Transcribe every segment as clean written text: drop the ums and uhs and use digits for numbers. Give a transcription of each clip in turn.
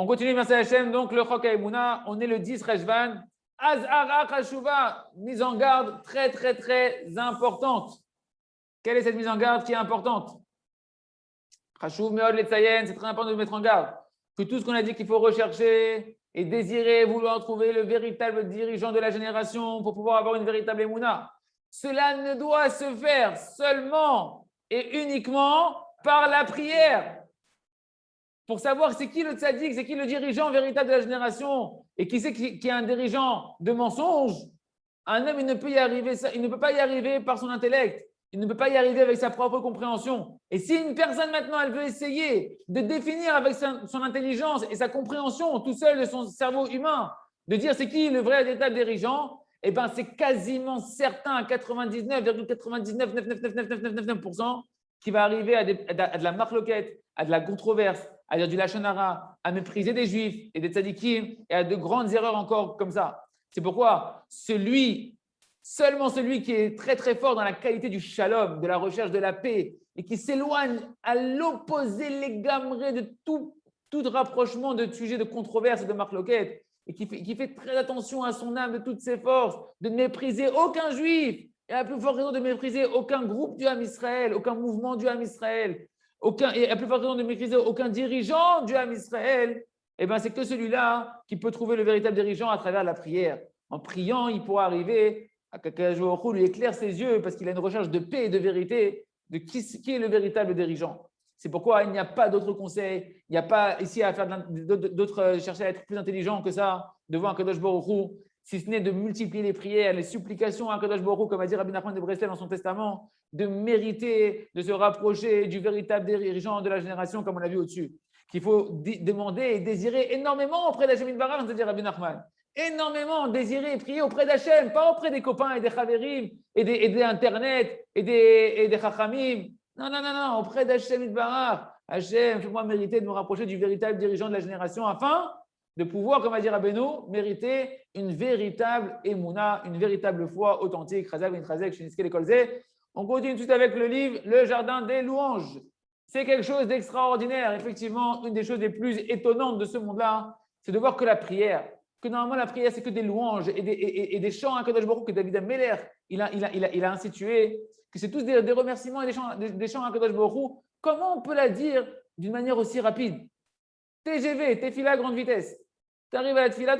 On continue, merci Hachem. Donc, le Chok HaEmuna, on est le 10 Rejvan. Azhara Khashuva, mise en garde très, très, très importante. Quelle est cette mise en garde qui est importante? Khashuv Meod Letzayen, c'est très important de mettre en garde. Que tout ce qu'on a dit qu'il faut rechercher et désirer, vouloir trouver le véritable dirigeant de la génération pour pouvoir avoir une véritable Emouna. Cela ne doit se faire seulement et uniquement par la prière. Pour savoir c'est qui le tzaddik, c'est qui le dirigeant véritable de la génération et qui c'est qui est un dirigeant de mensonge, un homme il ne peut y arriver, il ne peut pas y arriver par son intellect, il ne peut pas y arriver avec sa propre compréhension. Et si une personne maintenant elle veut essayer de définir avec son intelligence et sa compréhension tout seul de son cerveau humain, de dire c'est qui le vrai véritable dirigeant, eh bien c'est quasiment certain à 99,99999999% qu'il va arriver à de la marloquette, à de la controverse, à dire du lachon hara, à mépriser des juifs et des tzadikim et à de grandes erreurs encore comme ça. C'est pourquoi seulement celui qui est très très fort dans la qualité du shalom, de la recherche de la paix et qui s'éloigne à l'opposé l'égamré de tout rapprochement de sujets de controverse et de marloquette et qui fait très attention à son âme de toutes ses forces, de ne mépriser aucun juif et à plus forte raison de mépriser aucun groupe du Ham Israël, aucun mouvement du Ham Israël. Et à plus forte raison de maîtriser aucun dirigeant du Ham Israël, eh bien, c'est que celui-là qui peut trouver le véritable dirigeant à travers la prière. En priant, il pourra arriver à qu'Akadosh Baruch Hu lui éclaire ses yeux parce qu'il a une recherche de paix et de vérité de qui est le véritable dirigeant. C'est pourquoi il n'y a pas d'autres conseils, il n'y a pas ici à faire d'autres, chercher à être plus intelligent que ça devant Akadosh Baruch Hu, si ce n'est de multiplier les prières, les supplications à Akadosh Baruch Hu, comme a dit Rabbi Nachman de Breslev dans son testament, de mériter, de se rapprocher du véritable dirigeant de la génération, comme on l'a vu au-dessus. Qu'il faut demander et désirer énormément auprès d'Hachem Yitbarach, c'est-à-dire Rabbi Nachman. Énormément désirer et prier auprès d'Hachem, pas auprès des copains et des chaverim et des internet et des chachamim. Non, auprès d'Hachem Yitbarach. Hachem, fais-moi mériter de me rapprocher du véritable dirigeant de la génération afin de pouvoir, comme a dit Rabbeinu, mériter une véritable émouna, une véritable foi authentique. On continue tout de suite avec le livre Le Jardin des louanges. C'est quelque chose d'extraordinaire. Effectivement, une des choses les plus étonnantes de ce monde-là, c'est de voir que la prière, que normalement la prière, c'est que des louanges et des chants à Kadosh Baruch Hu que David Ameller, il a institué, que c'est tous des remerciements et des chants à Kadosh Baruch Hu. Comment on peut la dire d'une manière aussi rapide? TGV, Tefila à grande vitesse. Tu arrives à la Tefila,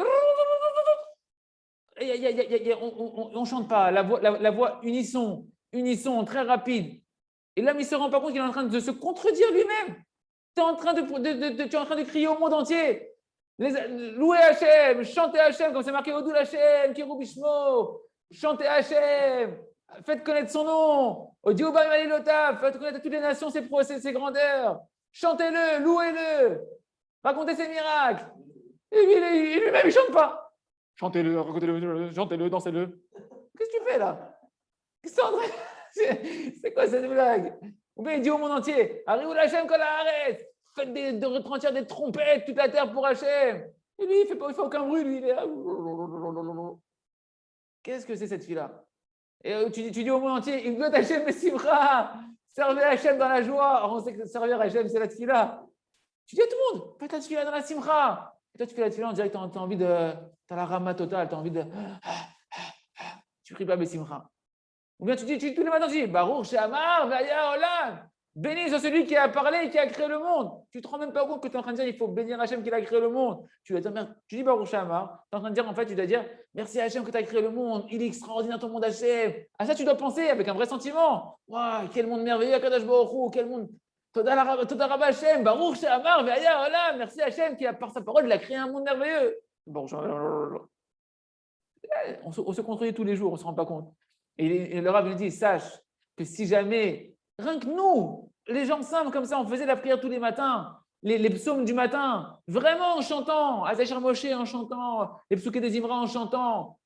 on ne chante pas, la voix unisson, très rapide. Et là, il ne se rend pas compte qu'il est en train de se contredire lui-même. Tu es en train de crier au monde entier. Louez Hachem, chantez Hachem, comme c'est marqué Odul Hachem, Kirubishmo, chantez Hachem, faites connaître son nom. Odioba Malilota, faites connaître à toutes les nations ses grandeurs. Chantez-le, louez-le, racontez ses miracles. Et lui-même, il ne chante pas. Chantez-le, racontez-le, chantez-le, dansez-le. Qu'est-ce que tu fais là? C'est quoi cette blague? Ou bien il dit au monde entier, Ariou Hachem kol haaretz, faites de retentir des trompettes toute la terre pour Hachem. Et lui, il fait aucun bruit, lui, il est là. Qu'est-ce que c'est cette fille-là? Et tu dis au monde entier, il veut Hachem Messimra, servez Hachem dans la joie. Alors on sait que servir Hachem, c'est la tefila. Tu dis à tout le monde, faites la tefila dans la simra. Et toi, tu fais la tefila, on dirait que tu as envie de. Tu as la rama totale, tu as envie de. Tu ne pries pas Messimra. Ou bien tu dis tous les matins, tu dis Baruch She'amar Ve'aya Olam. Béni soit celui qui a parlé et qui a créé le monde. Tu ne te rends même pas compte que tu es en train de dire il faut bénir Hachem qui a créé le monde. Tu dis Baruch She'amar, tu es en train de dire en fait, tu dois dire merci Hachem que tu as créé le monde. Il est extraordinaire ton monde Hachem. À ça, tu dois penser avec un vrai sentiment. Waouh, quel monde merveilleux, Akadosh Baruch Hu, quel monde. Toda Rabba Hachem, Baruch She'amar Ve'aya Olam. Merci Hachem qui, par sa parole, il a créé un monde merveilleux. Bon, on se contredit tous les jours, on ne se rend pas compte. Et le Rav nous dit, sache que si jamais, rien que nous, les gens simples comme ça, on faisait la prière tous les matins, les psaumes du matin, vraiment en chantant, Azachar Moshe en chantant, les psouké des Imra en chantant,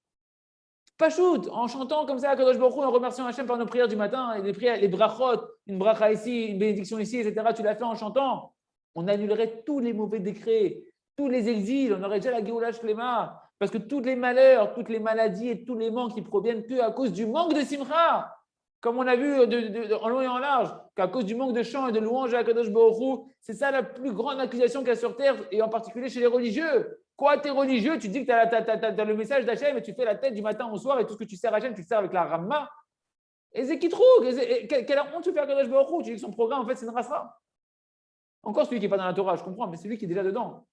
Pachout, en chantant comme ça à Kadosh Baruch Hu, en remerciant Hachem par nos prières du matin, et les prières, les brachot, une bracha ici, une bénédiction ici, etc., tu l'as fait en chantant, on annulerait tous les mauvais décrets, tous les exils, on aurait déjà la Géoula Shlema. Parce que tous les malheurs, toutes les maladies et tous les manques, ils proviennent que à cause du manque de simcha. Comme on a vu en long et en large, qu'à cause du manque de chant et de louange à Akadosh Baruch Hu, c'est ça la plus grande accusation qu'il y a sur terre, et en particulier chez les religieux. Quoi, t'es religieux, tu dis que tu as le message d'Hachem et tu fais la tête du matin au soir et tout ce que tu sers Hachem, tu le sers avec la Ramma. Et c'est qui trouve? Quelle honte tu fais à Akadosh Baruch Hu? Tu dis que son programme, en fait, c'est une rasra. Encore celui qui n'est pas dans la Torah, je comprends, mais c'est lui qui est déjà dedans.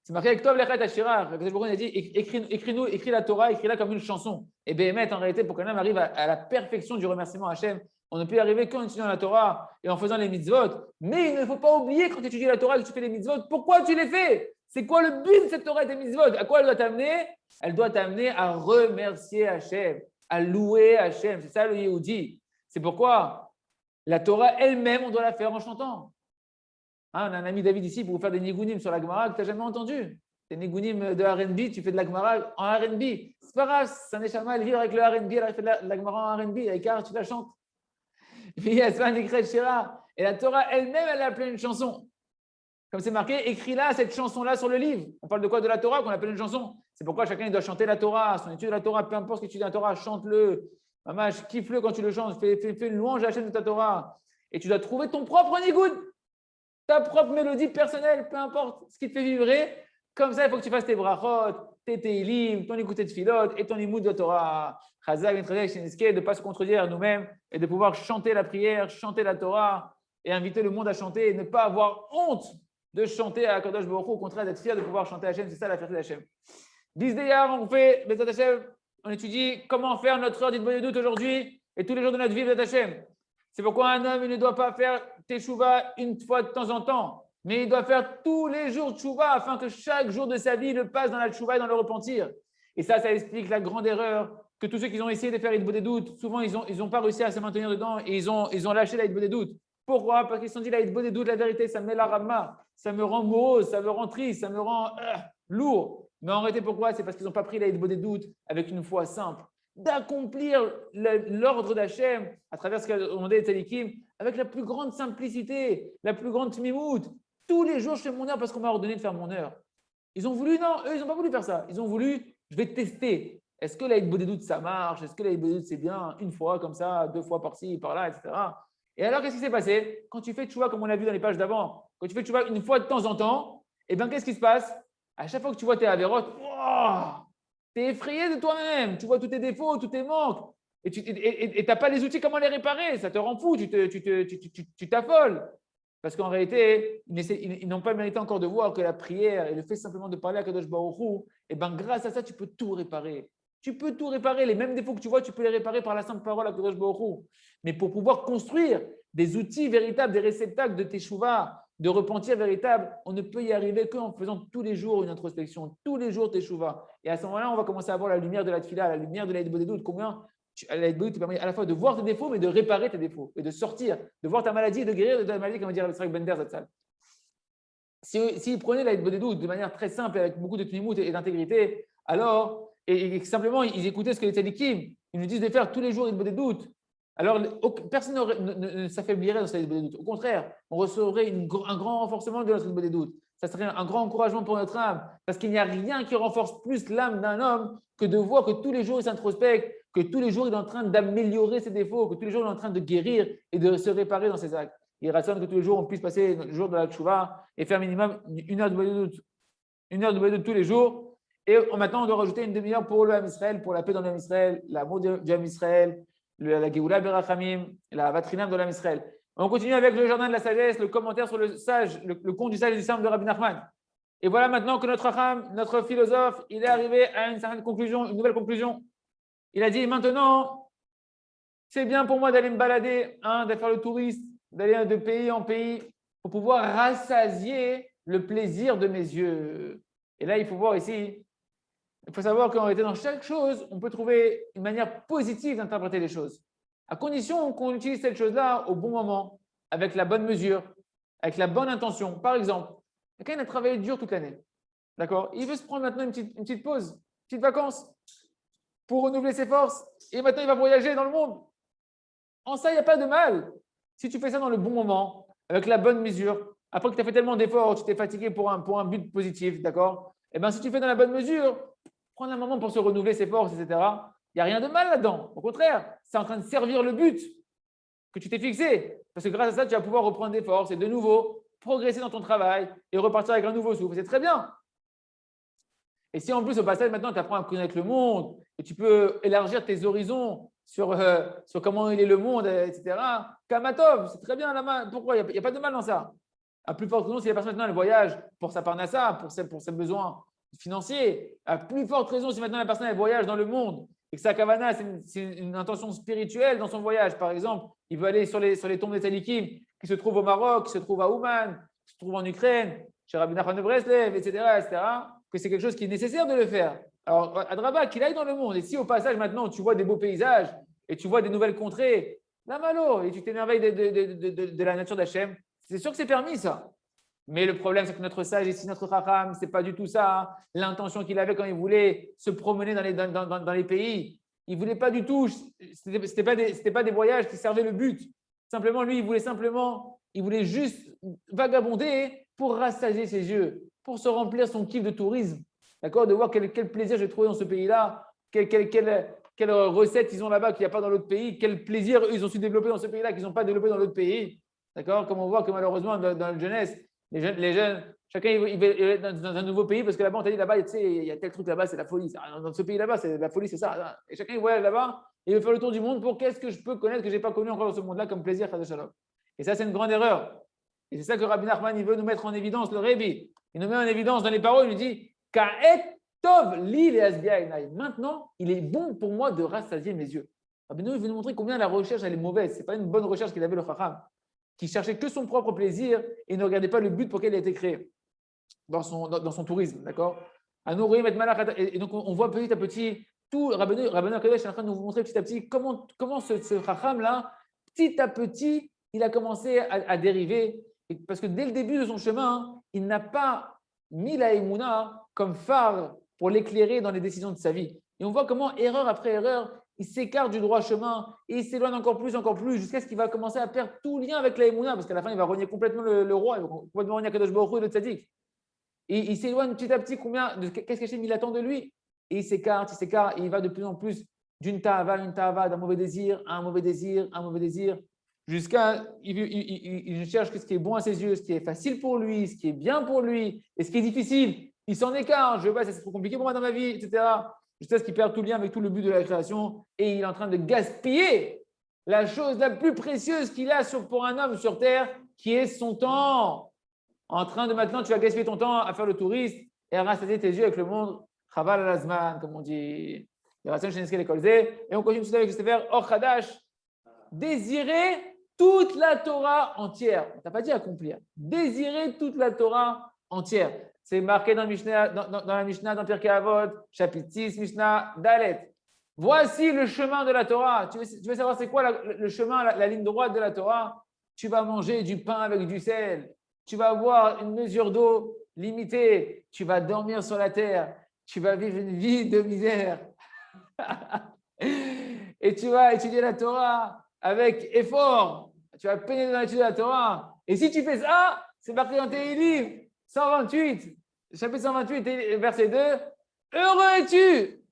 C'est marqué avec toi, Lechet Ashira. Il a dit écris la Torah, écris-la comme une chanson. Et Béhémet, en réalité, pour qu'un homme arrive à la perfection du remerciement à Hachem, on ne peut y arriver qu'en étudiant la Torah et en faisant les mitzvot. Mais il ne faut pas oublier quand tu étudies la Torah et que tu fais les mitzvot, pourquoi tu les fais? C'est quoi le but de cette Torah et des mitzvot? À quoi elle doit t'amener? Elle doit t'amener à remercier Hachem, à louer Hachem. C'est ça le Yehudi. C'est pourquoi la Torah elle-même, on doit la faire en chantant. Hein, on a un ami David ici pour vous faire des nigunim sur la Gemara que tu n'as jamais entendu. Des nigunim de R&B, tu fais de la Gemara en R&B. C'est pas grave, c'est un échama, elle vit avec le R&B, elle a fait de la Gemara en R&B, avec car tu la chantes. Et la Torah elle-même, elle a appelé une chanson. Comme c'est marqué, écris-la cette chanson-là sur le livre. On parle de quoi? De la Torah qu'on appelle une chanson. C'est pourquoi chacun il doit chanter la Torah, son étude de la Torah, peu importe ce que tu dis de la Torah, chante-le. Maman, kiffe-le quand tu le chantes, fais une louange à la chaîne de ta Torah. Et tu dois trouver ton propre nigoud, ta propre mélodie personnelle, peu importe ce qui te fait vibrer. Comme ça, il faut que tu fasses tes brachot, tes teilim, ton écouté de philot et ton imoud de Torah. Chazak, de ne pas se contredire nous-mêmes et de pouvoir chanter la prière, chanter la Torah et inviter le monde à chanter et ne pas avoir honte de chanter à Kadosh Baruch Hu, au contraire d'être fier de pouvoir chanter à Hachem. C'est ça la fierté d'Hachem. 10 Deyar, on fait Bezat Hachem, on étudie comment faire notre heure d'Idbonedout aujourd'hui et tous les jours de notre vie Bezat Hachem. C'est pourquoi un homme il ne doit pas faire Teshuvah une fois de temps en temps, mais il doit faire tous les jours Teshuvah afin que chaque jour de sa vie le passe dans la Teshuvah et dans le repentir. Et ça explique la grande erreur que tous ceux qui ont essayé de faire Idbonedout, souvent ils ont pas réussi à se maintenir dedans et ils ont lâché la Idbonedout. Pourquoi? Parce qu'ils se sont dit la Idbonedout, la vérité, ça me met la Ramma, ça me rend morose, ça me rend triste, ça me rend lourd. Mais en réalité, pourquoi? C'est parce qu'ils n'ont pas pris la Idbonedout avec une foi simple, d'accomplir l'ordre d'Hachem à travers ce qu'a demandé les tzadikim avec la plus grande simplicité, la plus grande tmimout. Tous les jours, je fais mon heure parce qu'on m'a ordonné de faire mon heure. Ils ont voulu, non, eux, ils n'ont pas voulu faire ça. Ils ont voulu, je vais tester. Est-ce que la Idbonedout, ça marche? Est-ce que la Idbonedout, c'est bien une fois comme ça, 2 fois par-ci, par-là, etc. Et alors, qu'est-ce qui s'est passé? Quand tu fais tchouva, comme on l'a vu dans les pages d'avant, quand tu fais tchouva une fois de temps en temps, eh bien, qu'est-ce qui se passe? À chaque fois que tu vois tes avérotes, tu es effrayé de toi-même, tu vois tous tes défauts, tous tes manques, et tu n'as pas les outils comment les réparer, ça te rend fou, tu t'affoles. Parce qu'en réalité, ils n'ont pas mérité encore de voir que la prière et le fait simplement de parler à Kadosh Baruch Hu, eh ben, grâce à ça, tu peux tout réparer. Tu peux tout réparer. Les mêmes défauts que tu vois, tu peux les réparer par la simple parole à Kadosh Baruch Hu. Mais pour pouvoir construire des outils véritables, des réceptacles de Teshuvah, de repentir véritable, on ne peut y arriver qu'en faisant tous les jours une introspection, tous les jours Teshuvah. Et à ce moment-là, on va commencer à voir la lumière de la Tfila, la lumière de l'Aïd-Bodedout. Combien l'Aïd-Bodedout te permet à la fois de voir tes défauts, mais de réparer tes défauts et de sortir, de voir ta maladie et de guérir de ta maladie, comme va dire Yitzhak Bender Zatzal. S'ils prenaient l'Aïd-Bodedout de manière très simple, avec beaucoup de tnimout et d'intégrité, alors, et simplement ils écoutaient ce que les tzadikim, ils nous disent de faire tous les jours l'Aïd-Bodedout, alors personne ne s'affaiblirait dans cette Aïd-Bodedout. Au contraire, on recevrait un grand renforcement de notre Aïd-Bodedout. Ça serait un grand encouragement pour notre âme, parce qu'il n'y a rien qui renforce plus l'âme d'un homme que de voir que tous les jours il s'introspecte, que tous les jours il est en train d'améliorer ses défauts, que tous les jours il est en train de guérir et de se réparer dans ses actes. Il raisonne que tous les jours on puisse passer le jour de la tchouva et faire minimum 1 heure de Bodedout. 1 heure de Bodedout tous les jours. Et maintenant on doit rajouter une demi-heure pour le Ham Israël, pour la paix dans le Ham Israël, l'amour du Ham Israël, la Géoula Berachamim, la Vatrinam de l'Am Israël. On continue avec le jardin de la sagesse, le commentaire sur le sage, le conte du sage et du simple de Rabbi Nachman. Et voilà maintenant que notre Racham, notre philosophe, il est arrivé à une certaine conclusion, une nouvelle conclusion. Il a dit maintenant, c'est bien pour moi d'aller me balader, de faire le touriste, d'aller de pays en pays pour pouvoir rassasier le plaisir de mes yeux. Et là, il faut voir ici, il faut savoir qu'en réalité, dans chaque chose, on peut trouver une manière positive d'interpréter les choses, à condition qu'on utilise cette chose-là au bon moment, avec la bonne mesure, avec la bonne intention. Par exemple, quelqu'un a travaillé dur toute l'année, d'accord? Il veut se prendre maintenant une petite pause, une petite vacances pour renouveler ses forces, et maintenant il va voyager dans le monde. En ça, il n'y a pas de mal. Si tu fais ça dans le bon moment, avec la bonne mesure, après que tu as fait tellement d'efforts, tu t'es fatigué pour un but positif, d'accord? Eh bien, si tu fais dans la bonne mesure, prendre un moment pour se renouveler ses forces, etc., Il n'y a rien de mal là-dedans. Au contraire, c'est en train de servir le but que tu t'es fixé. Parce que grâce à ça, tu vas pouvoir reprendre des forces et de nouveau progresser dans ton travail et repartir avec un nouveau souffle. C'est très bien. Et si en plus, au passage, maintenant, tu apprends à connaître le monde et tu peux élargir tes horizons sur comment il est le monde, etc. Kamatov, c'est très bien là-bas. Pourquoi? Il n'y a pas de mal dans ça. À plus forte raison, si la personne maintenant elle voyage pour sa parnassa, pour ses besoins financiers, à plus forte raison, si maintenant la personne elle voyage dans le monde et que sa kavana, c'est une intention spirituelle dans son voyage. Par exemple, il veut aller sur les tombes des tzadikim qui se trouvent au Maroc, qui se trouvent à Ouman, qui se trouvent en Ukraine, chez Rabbi Nachman de Breslev, etc., que c'est quelque chose qui est nécessaire de le faire. Alors, Adraba, qu'il aille dans le monde. Et si au passage, maintenant, tu vois des beaux paysages et tu vois des nouvelles contrées, la malo, et tu t'émerveilles de la nature d'Hachem, c'est sûr que c'est permis, ça. Mais le problème, c'est que notre sage ici, notre chacham, ce n'est pas du tout ça. Hein. L'intention qu'il avait quand il voulait se promener dans les pays, il ne voulait pas du tout. Ce n'était pas des voyages qui servaient le but. Simplement, lui, il voulait juste vagabonder pour rassasier ses yeux, pour se remplir son kiff de tourisme. D'accord? De voir quel plaisir j'ai trouvé dans ce pays-là, quelle recette ils ont là-bas qu'il n'y a pas dans l'autre pays, quel plaisir ils ont su développer dans ce pays-là qu'ils n'ont pas développé dans l'autre pays. D'accord? Comme on voit que malheureusement, dans la jeunesse, les jeunes, chacun il va dans un nouveau pays parce que là-bas, on t'a dit là-bas, tu sais, il y a tel truc là-bas, c'est la folie. Dans ce pays là-bas, c'est la folie, c'est ça. Et chacun il voyage là-bas et il veut faire le tour du monde pour qu'est-ce que je peux connaître que je n'ai pas connu encore dans ce monde-là comme plaisir, Chas Shalom. Et ça, c'est une grande erreur. Et c'est ça que Rabbi Nachman, il veut nous mettre en évidence, le Rebbe. Il nous met en évidence dans les paroles, il nous dit Ka'et Tov li le'asbiya. Maintenant, il est bon pour moi de rassasier mes yeux. Rabbi Nachman, il veut nous montrer combien la recherche, elle est mauvaise. Ce n'est pas une bonne recherche qu'il avait le Chacham, qui cherchait que son propre plaisir et ne regardait pas le but pour lequel il a été créé dans son tourisme. D'accord? Et donc, on voit petit à petit tout. Rabbi Akadosh est en train de nous montrer petit à petit comment ce Chacham-là, petit à petit, il a commencé à dériver. Parce que dès le début de son chemin, il n'a pas mis la Emouna comme phare pour l'éclairer dans les décisions de sa vie. Et on voit comment, erreur après erreur, il s'écarte du droit chemin et il s'éloigne encore plus, jusqu'à ce qu'il va commencer à perdre tout lien avec la Emouna, parce qu'à la fin, il va renier complètement le roi, il va complètement renier Kadosh Baruch Hu et le tzaddik. Et il s'éloigne petit à petit, qu'est-ce qu'Hachem il attend de lui? Et il s'écarte, et il va de plus en plus d'une ta'ava à une ta'ava, d'un mauvais désir à un mauvais désir, jusqu'à il cherche ce qui est bon à ses yeux, ce qui est facile pour lui, ce qui est bien pour lui, et ce qui est difficile. Il s'en écarte, c'est trop compliqué pour moi dans ma vie, etc. Jusqu'à ce qu'il perd tout lien avec tout le but de la création, et il est en train de gaspiller la chose la plus précieuse qu'il a pour un homme sur terre, qui est son temps. En train de maintenant, tu vas gaspiller ton temps à faire le touriste et à rassasier tes yeux avec le monde. Chaval al-Azman, comme on dit. Et on continue tout de suite avec Or Khadash. Désirer toute la Torah entière. On ne t'a pas dit accomplir. Désirer toute la Torah entière. C'est marqué dans la Mishnah, dans Pirkei Avot, chapitre 6, Mishnah Dalet. Voici le chemin de la Torah. Tu veux savoir c'est quoi le chemin, la ligne droite de la Torah? Tu vas manger du pain avec du sel. Tu vas avoir une mesure d'eau limitée. Tu vas dormir sur la terre. Tu vas vivre une vie de misère. Et tu vas étudier la Torah avec effort. Tu vas pénétrer dans l'étude de la Torah. Et si tu fais ça, c'est marqué dans tes livres. 128, chapitre 128, verset 2. Heureux es-tu.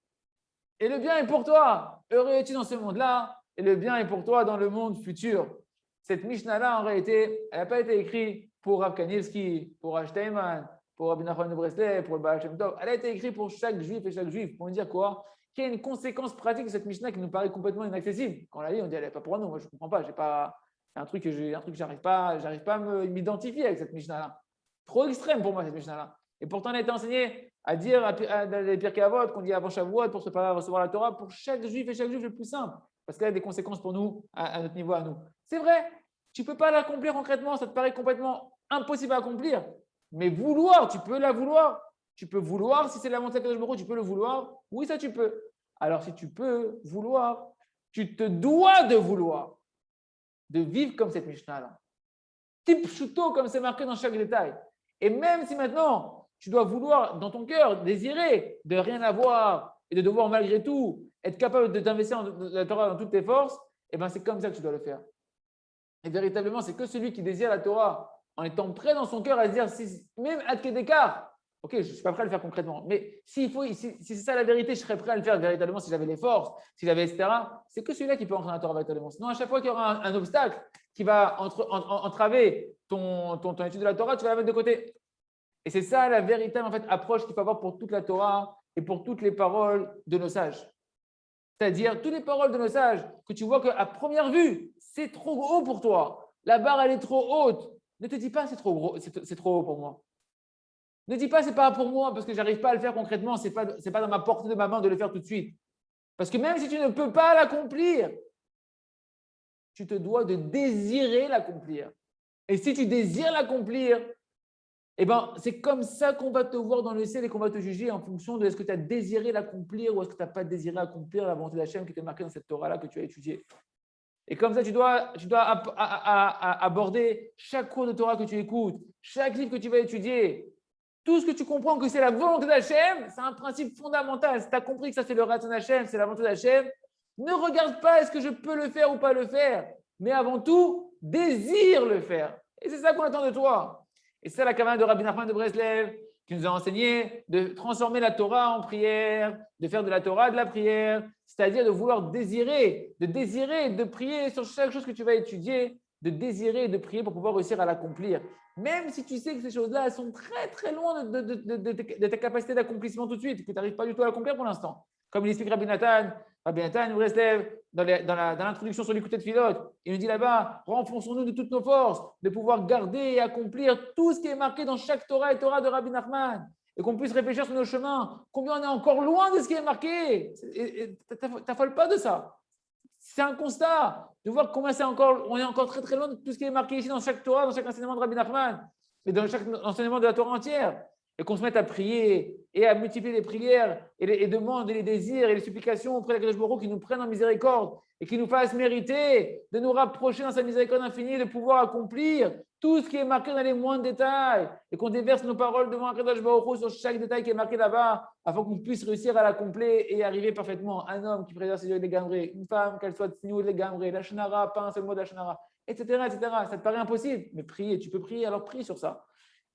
Et le bien est pour toi. Heureux es-tu dans ce monde-là. Et le bien est pour toi dans le monde futur. Cette Mishnah-là, en réalité, elle n'a pas été écrite pour Rav Kanievski, pour Ashtayman, pour Rabbi Nachman de Breslev, pour le Baal Shem Tov. Elle a été écrite pour chaque juif et chaque juif. Pour nous dire quoi? Qu'il y a une conséquence pratique de cette Mishnah qui nous paraît complètement inaccessible. Quand on la lit, on dit elle n'est pas pour nous. Moi, je ne comprends pas. J'ai pas un truc que j'arrive pas à m'identifier avec cette Mishnah-là. Trop extrême pour moi, cette Mishnah-là. Et pourtant, elle a été enseignée à dire dans les Pirkei Avot, qu'on dit avant Shavuot, pour se préparer à recevoir la Torah, pour chaque juif et chaque juif le plus simple. Parce qu'elle a des conséquences pour nous, à notre niveau, à nous. C'est vrai, tu ne peux pas l'accomplir concrètement, ça te paraît complètement impossible à accomplir. Mais vouloir, tu peux la vouloir. Tu peux vouloir, si c'est la volonté de Kadosh Baruch Hu, tu peux le vouloir. Oui, ça tu peux. Alors, si tu peux vouloir, tu te dois de vouloir, de vivre comme cette Mishnah-là. Type chuto, comme c'est marqué dans chaque détail. Et même si maintenant, tu dois vouloir, dans ton cœur, désirer de rien avoir et de devoir malgré tout être capable de t'investir dans la Torah dans toutes tes forces, eh bien, c'est comme ça que tu dois le faire. Et véritablement, c'est que celui qui désire la Torah en étant prêt dans son cœur à se dire, même à d'écart, Ok, je ne suis pas prêt à le faire concrètement. Mais si c'est ça la vérité, je serais prêt à le faire véritablement si j'avais les forces, si j'avais, etc. C'est que celui-là qui peut entrer dans la Torah véritablement. Sinon, à chaque fois qu'il y aura un obstacle qui va entraver ton étude de la Torah, tu vas la mettre de côté. Et c'est ça la véritable en fait, approche qu'il faut avoir pour toute la Torah et pour toutes les paroles de nos sages. C'est-à-dire, toutes les paroles de nos sages que tu vois qu'à première vue, c'est trop haut pour toi. La barre, elle est trop haute. Ne te dis pas, c'est trop gros, c'est trop haut pour moi. Ne dis pas, c'est pas pour moi parce que j'arrive pas à le faire concrètement. C'est pas dans ma portée de ma main de le faire tout de suite. Parce que même si tu ne peux pas l'accomplir, tu te dois de désirer l'accomplir. Et si tu désires l'accomplir, eh ben, c'est comme ça qu'on va te voir dans le ciel et qu'on va te juger en fonction de est-ce que tu as désiré l'accomplir ou est-ce que tu n'as pas désiré accomplir la volonté d'Hachem qui était marquée dans cette Torah-là que tu as étudiée. Et comme ça, tu dois aborder chaque cours de Torah que tu écoutes, chaque livre que tu vas étudier, tout ce que tu comprends que c'est la volonté d'Hachem, c'est un principe fondamental. Si tu as compris que ça c'est le raton d'Hachem, c'est la volonté d'Hachem, ne regarde pas est-ce que je peux le faire ou pas le faire, mais avant tout, désire le faire. Et c'est ça qu'on attend de toi. Et c'est la kavana de Rabbi Nachman de Breslev qui nous a enseigné de transformer la Torah en prière, de faire de la Torah de la prière, c'est-à-dire de vouloir désirer, de prier sur chaque chose que tu vas étudier, de désirer et de prier pour pouvoir réussir à l'accomplir. Même si tu sais que ces choses-là, elles sont très très loin de ta capacité d'accomplissement tout de suite, que tu n'arrives pas du tout à l'accomplir pour l'instant. Comme il explique Rabbi Nathan Breslev, dans l'introduction sur l'écoute de Philote, il nous dit là-bas, renfonçons-nous de toutes nos forces, de pouvoir garder et accomplir tout ce qui est marqué dans chaque Torah et Torah de Rabbi Nachman, et qu'on puisse réfléchir sur nos chemins, combien on est encore loin de ce qui est marqué. T'affole pas de ça. C'est un constat de voir combien on est encore très très loin de tout ce qui est marqué ici dans chaque Torah, dans chaque enseignement de Rabbi Nachman, et dans chaque enseignement de la Torah entière. Et qu'on se mette à prier et à multiplier les prières et les demandes et les désirs et les supplications auprès de Kadosh Baruch Hu qui nous prennent en miséricorde et qui nous fassent mériter de nous rapprocher dans sa miséricorde infinie, de pouvoir accomplir tout ce qui est marqué dans les moindres détails et qu'on déverse nos paroles devant Kadosh Baruch Hu sur chaque détail qui est marqué là-bas afin qu'on puisse réussir à l'accomplir et arriver parfaitement. Un homme qui préserve ses yeux les gambrés, une femme qu'elle soit tsniout les gambrés, la shnara, pas un seul mot de la shnara, etc., etc. Ça te paraît impossible, mais prier, tu peux prier, alors prie sur ça.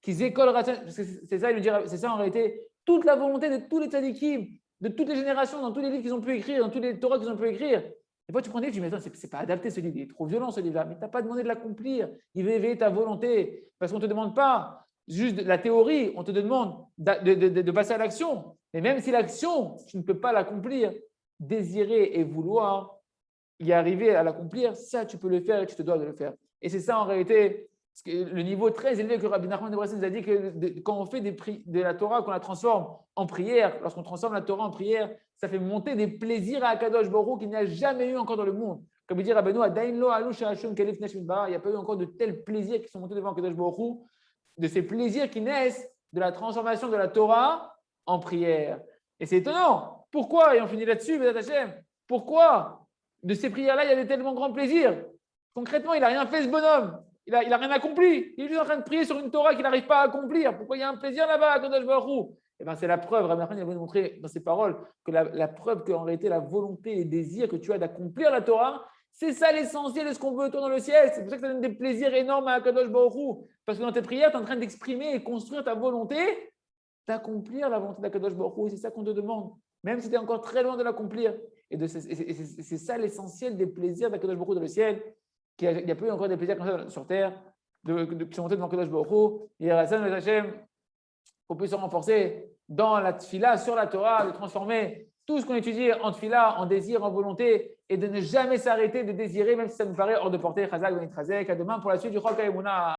Qu'ils écolent, c'est ça, il veut dire, c'est ça en réalité, toute la volonté de tous les tzadikim, de toutes les générations, dans tous les livres qu'ils ont pu écrire, dans tous les Torahs qu'ils ont pu écrire. Et fois, tu prends des livres, tu dis, mais attends, c'est pas adapté ce livre, il est trop violent ce livre-là, mais tu n'as pas demandé de l'accomplir. Il veut éveiller ta volonté, parce qu'on ne te demande pas juste la théorie, on te demande de passer à l'action. Et même si l'action, tu ne peux pas l'accomplir, désirer et vouloir y arriver à l'accomplir, ça, tu peux le faire et tu te dois de le faire. Et c'est ça en réalité. Le niveau très élevé que Rabbi Nachman de Breslev nous a dit que quand on fait de la Torah, qu'on la transforme en prière, lorsqu'on transforme la Torah en prière, ça fait monter des plaisirs à Akadosh Baruch Hu qu'il n'y a jamais eu encore dans le monde. Comme il dit Rabbeinu, il n'y a pas eu encore de tels plaisirs qui sont montés devant Akadosh Baruch Hu, de ces plaisirs qui naissent de la transformation de la Torah en prière. Et c'est étonnant. Pourquoi? Et on finit là-dessus, Bédat Hashem. Pourquoi de ces prières-là, il y a de tellement grands plaisirs? Concrètement, il n'a rien fait ce bonhomme. Il n'a rien accompli. Il est juste en train de prier sur une Torah qu'il n'arrive pas à accomplir. Pourquoi il y a un plaisir là-bas à Kadosh Baruch Hu? Eh bien, c'est la preuve. Rabbi Nachman va nous montrer dans ses paroles que la preuve qu'en réalité, la volonté et les désirs que tu as d'accomplir la Torah, c'est ça l'essentiel de ce qu'on veut toi dans le ciel. C'est pour ça que ça donne des plaisirs énormes à Kadosh Baruch Hu. Parce que dans tes prières, tu es en train d'exprimer et construire ta volonté d'accomplir la volonté d'Akadosh Baruch Hu. C'est ça qu'on te demande, même si tu es encore très loin de l'accomplir. Et c'est ça l'essentiel des plaisirs d'Akadosh Baruch Hu dans le ciel. Il n'y a pas eu encore des plaisirs comme ça sur terre, qui sont montés devant Kadosh Baruch Hu. Et Hassan Hashem, qu'on puisse se renforcer dans la tfila, sur la Torah, de transformer tout ce qu'on étudie en tfila, en désir, en volonté, et de ne jamais s'arrêter de désirer, même si ça nous paraît hors de portée. Chazak, Benit Chazek. À demain pour la suite du Chok HaEmuna.